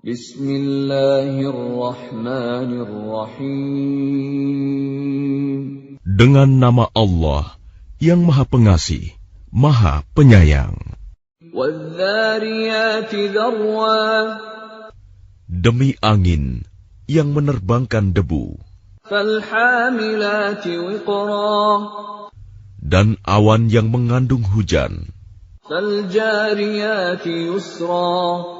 Bismillahirrahmanirrahim. Dengan nama Allah yang Maha Pengasih, Maha Penyayang. Wadh-dhariyati dharwa. Demi angin yang menerbangkan debu. Falhamilati wiqra. Dan awan yang mengandung hujan. Faljariyati yusra.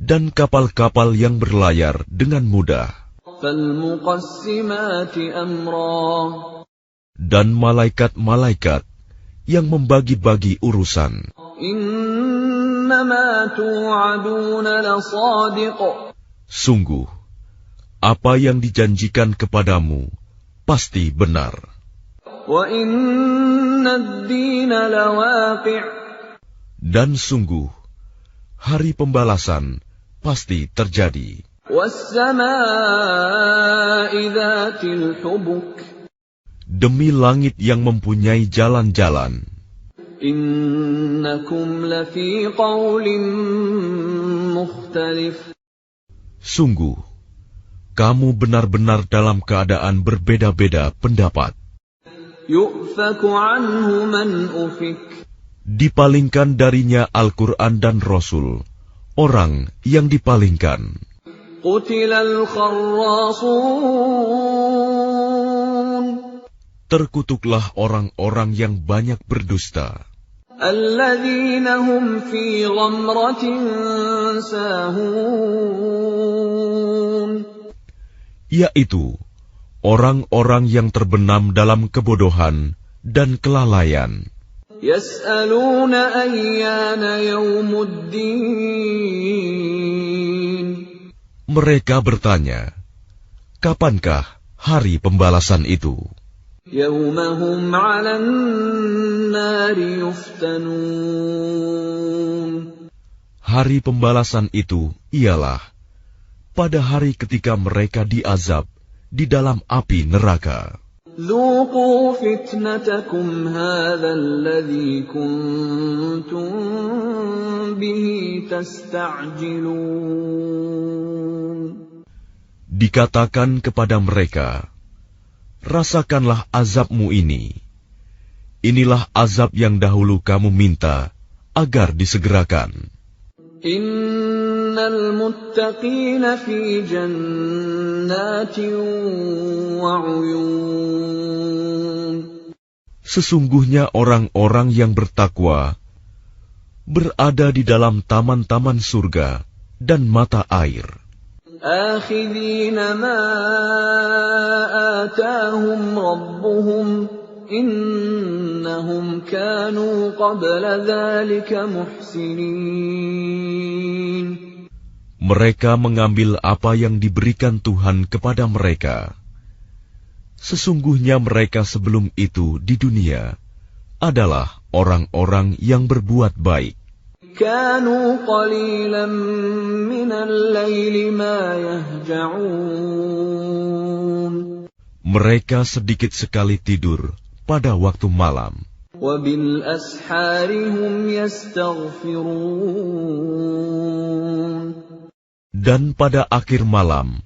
Dan kapal-kapal yang berlayar dengan mudah. Falmuqassimati amra. Dan malaikat-malaikat yang membagi-bagi urusan. Innama tu'aduna lasadiq. Sungguh, apa yang dijanjikan kepadamu pasti benar. Wa inna ad-dina lawaqi'. Dan sungguh, hari pembalasan pasti terjadi. Was-samaa'i dhatil hubuk. Demi langit yang mempunyai jalan-jalan. Innakum lafi qawlin mukhtalif. Sungguh, kamu benar-benar dalam keadaan berbeda-beda pendapat. Yu'faku anhu man ufik. Dipalingkan darinya Al-Quran dan Rasul, orang yang dipalingkan. Qutilal kharrasun. Terkutuklah orang-orang yang banyak berdusta. Alladzina hum fi ghamratin sahun. Yaitu orang-orang yang terbenam dalam kebodohan dan kelalaian. Yas'aluna ayyana yawmuddin. Mereka bertanya, kapankah hari pembalasan itu? Yawmahum 'alan nari yuftanun. Hari pembalasan itu ialah pada hari ketika mereka diazab di dalam api neraka. Dhuqu fitnatakum hadha alladhi kuntum bihi tasta'jilun. Dikatakan kepada mereka, rasakanlah azabmu ini. Inilah azab yang dahulu kamu minta agar disegerakan. Innal muttaqina fi jannatin wa 'uyun. Sesungguhnya orang-orang yang bertakwa berada di dalam taman-taman surga dan mata air. Akhidhina ma atahum rabbuhum innahum kanu qabla dhalika muhsinin. Mereka mengambil apa yang diberikan Tuhan kepada mereka. Sesungguhnya mereka sebelum itu di dunia adalah orang-orang yang berbuat baik. Kanu qalilan minal laili ma yahja'un. Mereka sedikit sekali tidur pada waktu malam. Wa bil ashari hum yastaghfirun. Dan pada akhir malam,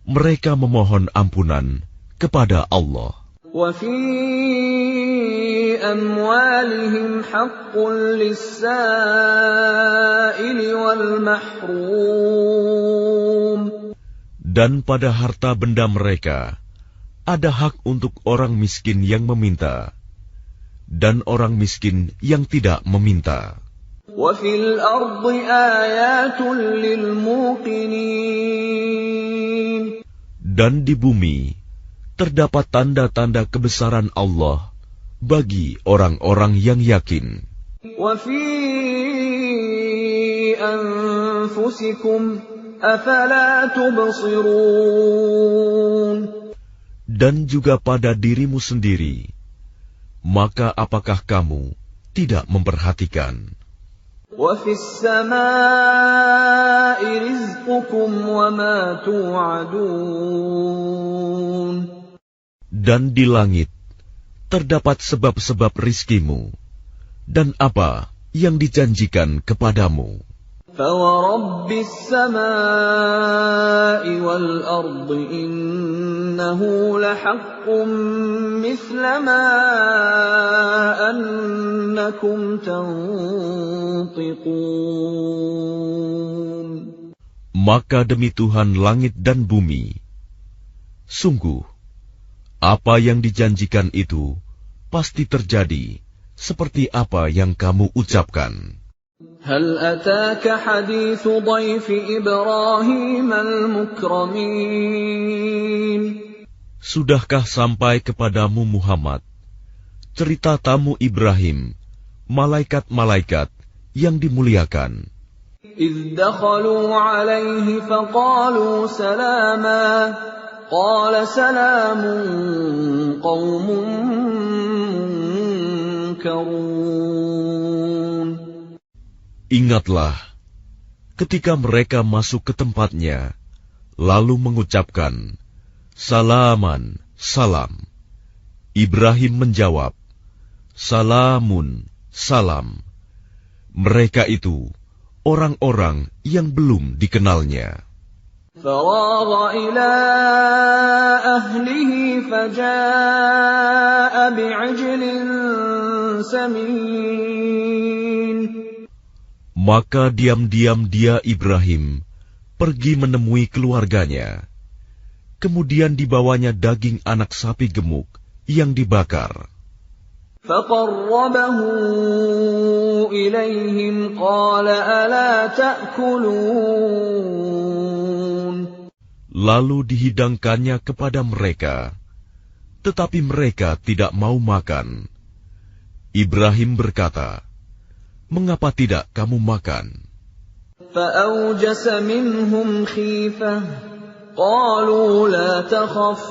mereka memohon ampunan kepada Allah. Wa fi amwalihim haqqun lis-sa'ili wal mahrum. Dan pada harta benda mereka, ada hak untuk orang miskin yang meminta, dan orang miskin yang tidak meminta. Wa fil ardi ayatun lil muqinin. Dan di bumi, terdapat tanda-tanda kebesaran Allah bagi orang-orang yang yakin. Wa fi anfusikum afala tubsirun. Dan juga pada dirimu sendiri, maka apakah kamu tidak memperhatikan? Wa fis samaa'i rizqukum wa ma tu'adun. Dan di langit terdapat sebab-sebab rizkimu dan apa yang dijanjikan kepadamu. فورب السماء والأرض إنه لحق مثل ما أنكم تنطقون. Maka demi Tuhan langit dan bumi, sungguh, apa yang dijanjikan itu pasti terjadi seperti apa yang kamu ucapkan. هل أتاك حديث ضيف إبراهيم المكرمين. Sudahkah sampai kepadamu Muhammad cerita tamu Ibrahim, malaikat-malaikat yang dimuliakan? إذ دخلوا عليه فقالوا سلاما قال سلام قوم منكرون. Ingatlah, ketika mereka masuk ke tempatnya, lalu mengucapkan, Salaman, salam. Ibrahim menjawab, Salamun, salam. Mereka itu orang-orang yang belum dikenalnya. فراغ إلى أهله فجاء بعجل سمين. Maka diam-diam dia Ibrahim pergi menemui keluarganya. Kemudian dibawanya daging anak sapi gemuk yang dibakar. فقربه إليهم قال ألا تأكلون. Lalu dihidangkannya kepada mereka, tetapi mereka tidak mau makan. Ibrahim berkata, Mengapa tidak kamu makan? فأوجس منهم خيفة قالوا لا تخف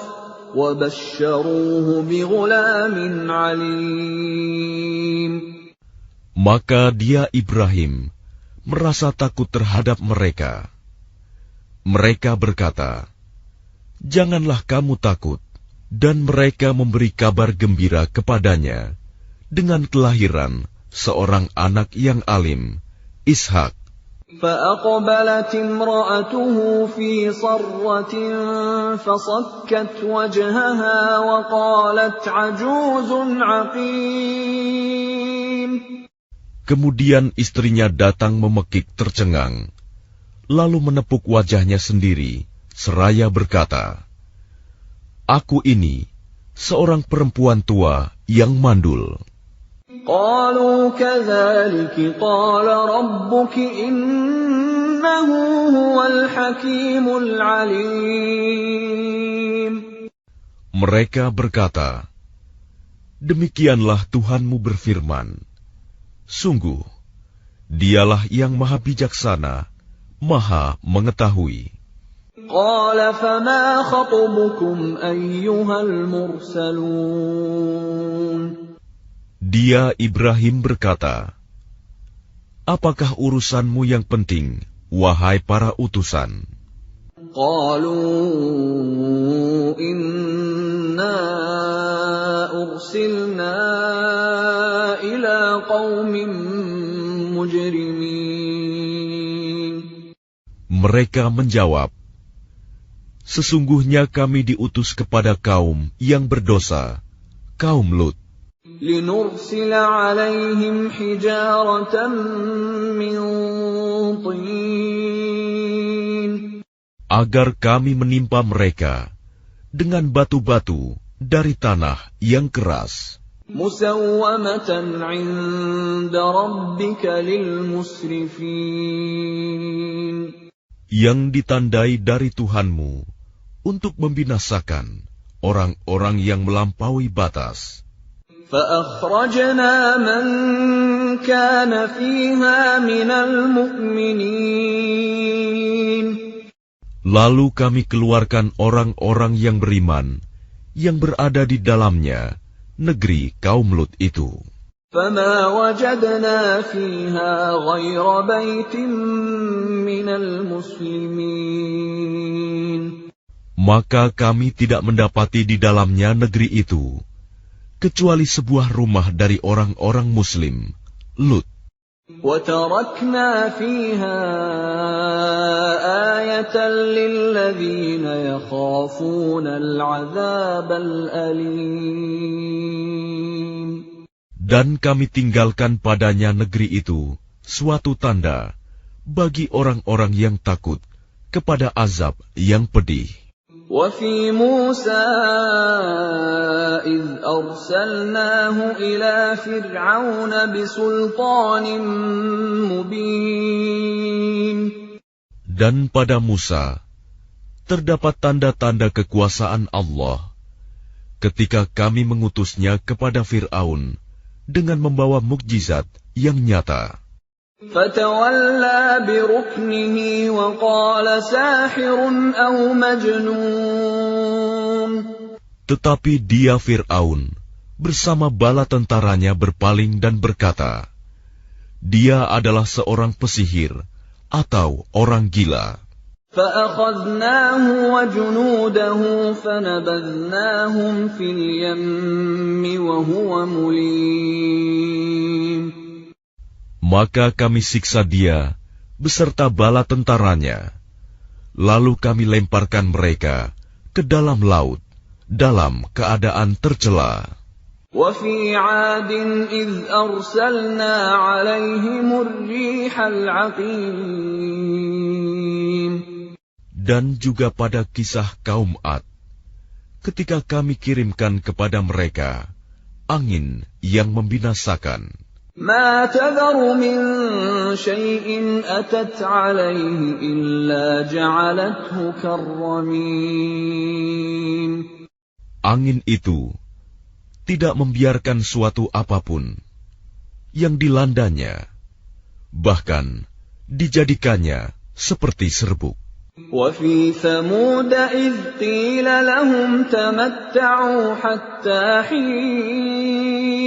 وبشروه بغلام عليم. Maka dia Ibrahim merasa takut terhadap mereka. Mereka berkata, Janganlah kamu takut, dan mereka memberi kabar gembira kepadanya dengan kelahiran seorang anak yang alim, Ishak. فأقبلت امرأته في صرة فصكت وجهها وقالت عجوز عقيم. Kemudian istrinya datang memekik tercengang, lalu menepuk wajahnya sendiri, seraya berkata, Aku ini seorang perempuan tua yang mandul. قالوا كذلك قال ربك إنه هو الحكيم العليم. Mereka berkata, Demikianlah Tuhanmu berfirman, Sungguh, dialah yang maha bijaksana, maha mengetahui. قال فما خطبكم أيها المرسلون. Dia Ibrahim berkata, Apakah urusanmu yang penting, wahai para utusan? قالوا إنا أرسلنا إلى قوم مجرمين. Mereka menjawab, Sesungguhnya kami diutus kepada kaum yang berdosa, kaum Lut. لنرسل عليهم حجارة من طين. Agar kami menimpa mereka dengan batu-batu dari tanah yang keras. مسومة عند ربك للمسرفين. Yang ditandai dari Tuhanmu untuk membinasakan orang-orang yang melampaui batas. فأخرجنا من كان فيها من المؤمنين. Lalu kami keluarkan orang-orang yang beriman, yang berada di dalamnya, negeri kaum Lut itu. فما وجدنا فيها غير بيت من المسلمين. Maka kami tidak mendapati di dalamnya negeri itu, kecuali sebuah rumah dari orang-orang Muslim, Lut. وَتَرَكْنَا فِيهَا آيَةً لِّلَّذِينَ يَخَافُونَ الْعَذَابَ الْأَلِيمَ. Dan kami tinggalkan padanya negeri itu suatu tanda bagi orang-orang yang takut kepada azab yang pedih. وَفِي مُوسَىٰ إِذْ أَرْسَلْنَاهُ إِلَىٰ فِرْعَوْنَ بِسُلْطَانٍ مُّبِينٍ. Dan pada Musa terdapat tanda-tanda kekuasaan Allah ketika kami mengutusnya kepada Fir'aun dengan membawa mukjizat yang nyata. فَتَوَلَّىٰ بِرُكْنِهِ وَقَالَ سَاحِرٌ أَوْ مَجْنُونٌ. Tetapi dia Fir'aun bersama bala tentaranya berpaling dan berkata, dia adalah seorang pesihir atau orang gila. فَأَخَذْنَاهُ وَجُنُودَهُ فَنَبَذْنَاهُمْ فِي الْيَمِّ وَهُوَ مُلِيمٌ. Maka kami siksa dia beserta bala tentaranya, lalu kami lemparkan mereka ke dalam laut dalam keadaan tercela. وَفِي عَادٍ إِذْ أَرْسَلْنَا عَلَيْهِمُ الرِّيحَ الْعَقِيمَ. Dan juga pada kisah kaum Ad, ketika kami kirimkan kepada mereka angin yang membinasakan. مَا تَذَرُ مِن شَيْءٍ أَتَتْ عَلَيْهِ إِلَّا جَعَلَتْهُ كَالرَّمِيمِ. Angin itu tidak membiarkan suatu apapun yang dilandanya, bahkan dijadikannya seperti serbuk. وَفِي ثَمُودَ إِذْ قِيلَ لَهُمْ تَمَتَّعُوا حَتَّىٰ حِينٍ.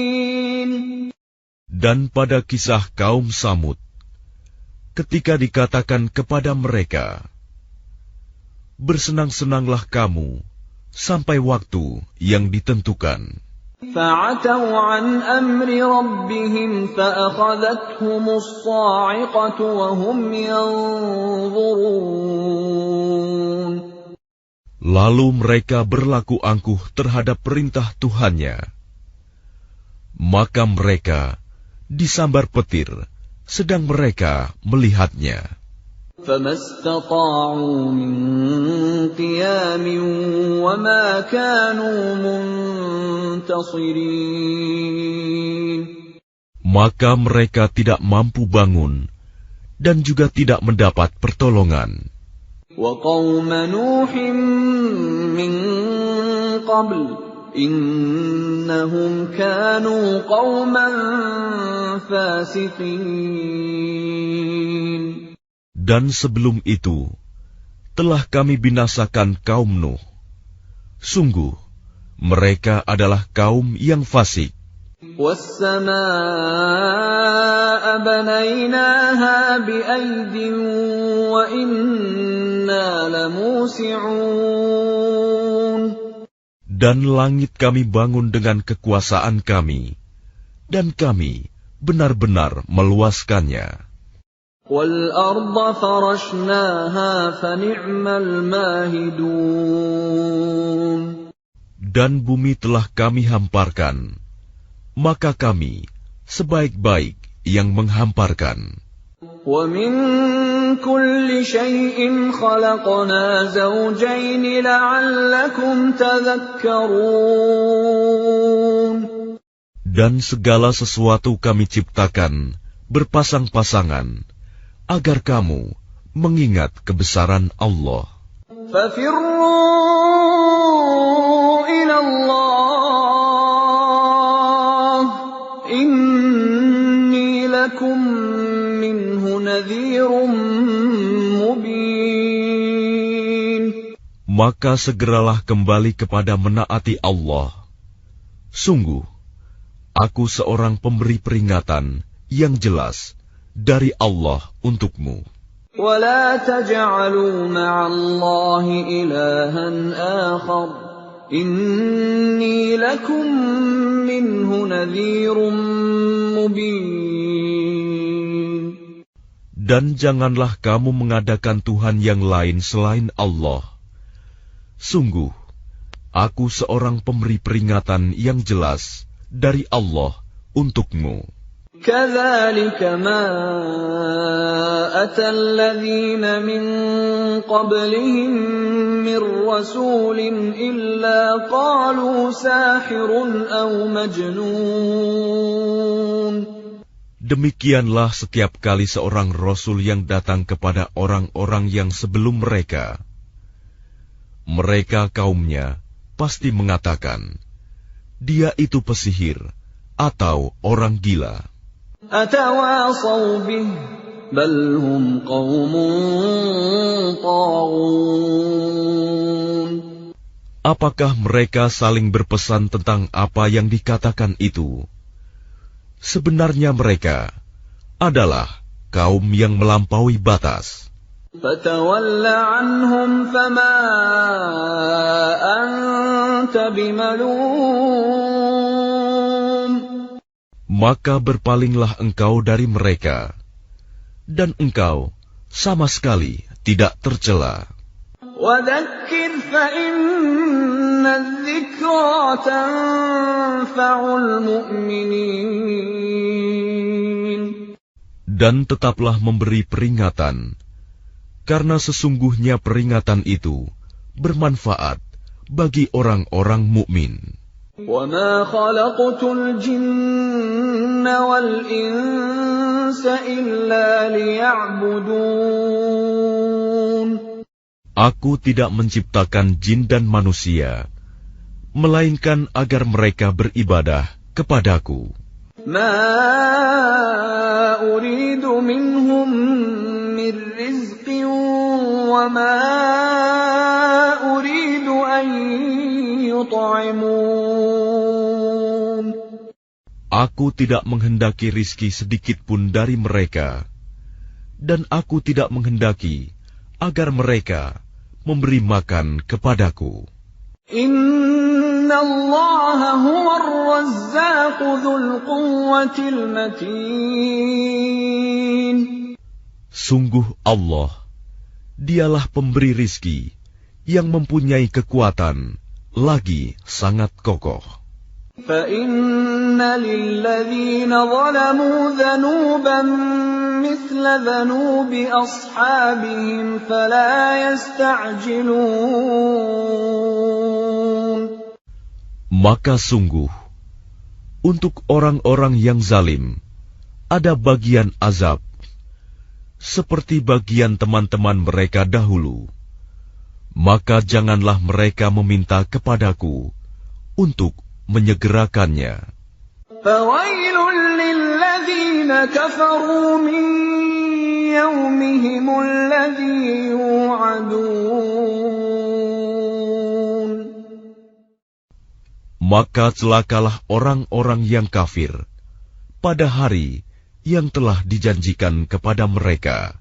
Dan pada kisah kaum Samud, ketika dikatakan kepada mereka, bersenang-senanglah kamu sampai waktu yang ditentukan. فَعَتَوْا عَنْ أَمْرِ رَبِّهِمْ فَأَخَذَتْهُمُ الصَّاعِقَةُ وَهُمْ يَنظُرُونَ. Lalu mereka berlaku angkuh terhadap perintah Tuhannya. Maka mereka disambar petir, sedang mereka melihatnya. فَمَا اسْتَطَاعُوا مِنْ قِيَامٍ وَمَا كَانُوا مُنْتَصِرِينَ. Maka mereka tidak mampu bangun dan juga tidak mendapat pertolongan. وَقَوْمَ نُوحٍ مِّن قَبْلُ إِنَّهُمْ كَانُوا قَوْمًا فَاسِقِينَ. Dan sebelum itu, telah kami binasakan kaum Nuh. Sungguh, mereka adalah kaum yang fasik. وَالسَّمَاءَ بَنَيْنَاهَا بِأَيْدٍ وَإِنَّا لَمُوسِعُونَ. Dan langit kami bangun dengan kekuasaan kami, dan kami benar-benar meluaskannya. وَالْأَرْضَ فَرَشْنَاهَا فَنِعْمَ الْمَاهِدُونَ. Dan bumi telah kami hamparkan, maka kami sebaik-baik yang menghamparkan. وَمِن كُلِّ شَيْءٍ خَلَقْنَا زَوْجَيْنِ لَعَلَّكُمْ تَذَكَّرُونَ. Dan segala sesuatu kami ciptakan berpasang-pasangan, agar kamu mengingat kebesaran Allah. فَفِرُّوا إِلَى اللَّهِ إِنِّي لَكُمْ مِنْهُ نَذِيرٌ مُبِينٌ. Maka segeralah kembali kepada menaati Allah. Sungguh, aku seorang pemberi peringatan yang jelas dari Allah untukmu. وَلَا تَجْعَلُوا مَعَ اللَّهِ إِلَٰهًا آخَرَ إِنِّي لَكُمْ مِنْهُ نَذِيرٌ مُبِينٌ. Dan janganlah kamu mengadakan Tuhan yang lain selain Allah. Sungguh, aku seorang pemberi peringatan yang jelas dari Allah untukmu. كَذَلِكَ مَا أَتَى الَّذِينَ مِن قَبْلِهِم مِّن رَّسُولٍ إِلَّا قَالُوا سَاحِرٌ أَوْ مَجْنُونٌ. Demikianlah setiap kali seorang rasul yang datang kepada orang-orang yang sebelum mereka. Mereka kaumnya pasti mengatakan, dia itu pesihir atau orang gila. أَتَوَاصَوْا بِهِ بَلْ هُمْ قَوْمٌ طَاغُونَ. Apakah mereka saling berpesan tentang apa yang dikatakan itu? Sebenarnya mereka adalah kaum yang melampaui batas. فَتَوَلَّ عَنْهُمْ فَمَا أَنْتَ بِمَلُومٍ. Maka berpalinglah engkau dari mereka, dan engkau sama sekali tidak tercela. وَذَكِّرْ فَإِنَّ الذِّكْرَى تَنفَعُ الْمُؤْمِنِينَ. Dan tetaplah memberi peringatan, karena sesungguhnya peringatan itu bermanfaat bagi orang-orang mukmin. وَمَا خَلَقْتُ الْجِنَّ وَالْإِنسَ إِلَّا لِيَعْبُدُونِ. Aku tidak menciptakan jin dan manusia, melainkan agar mereka beribadah kepadaku. مَا أُرِيدُ مِنْهُمْ مِنْ رِزْقٍ وَمَا أُرِيدُ أَنْ يُطْعِمُونِ. Aku tidak menghendaki rizki sedikit pun dari mereka, dan aku tidak menghendaki agar mereka memberi makan kepadaku. Inna Allah huwa ar-razzaq dzul quwwatil matin. Sungguh Allah, dialah pemberi rizki yang mempunyai kekuatan lagi sangat kokoh. فَإِنَّ لِلَّذِينَ ظَلَمُوا ذَنُوبًا مِثْلَ ذَنُوبِ أَصْحَابِهِمْ فَلَا يَسْتَعْجِلُونَ. Maka sungguh, untuk orang-orang yang zalim, ada bagian azab, seperti bagian teman-teman mereka dahulu. Maka janganlah mereka meminta kepadaku untuk menyegerakannya. فَوَيْلٌ لِلَّذِينَ كَفَرُوا مِنْ يَوْمِهِمُ الَّذِي يُوعَدُونَ. Maka celakalah orang-orang yang kafir pada hari yang telah dijanjikan kepada mereka,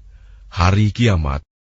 hari kiamat.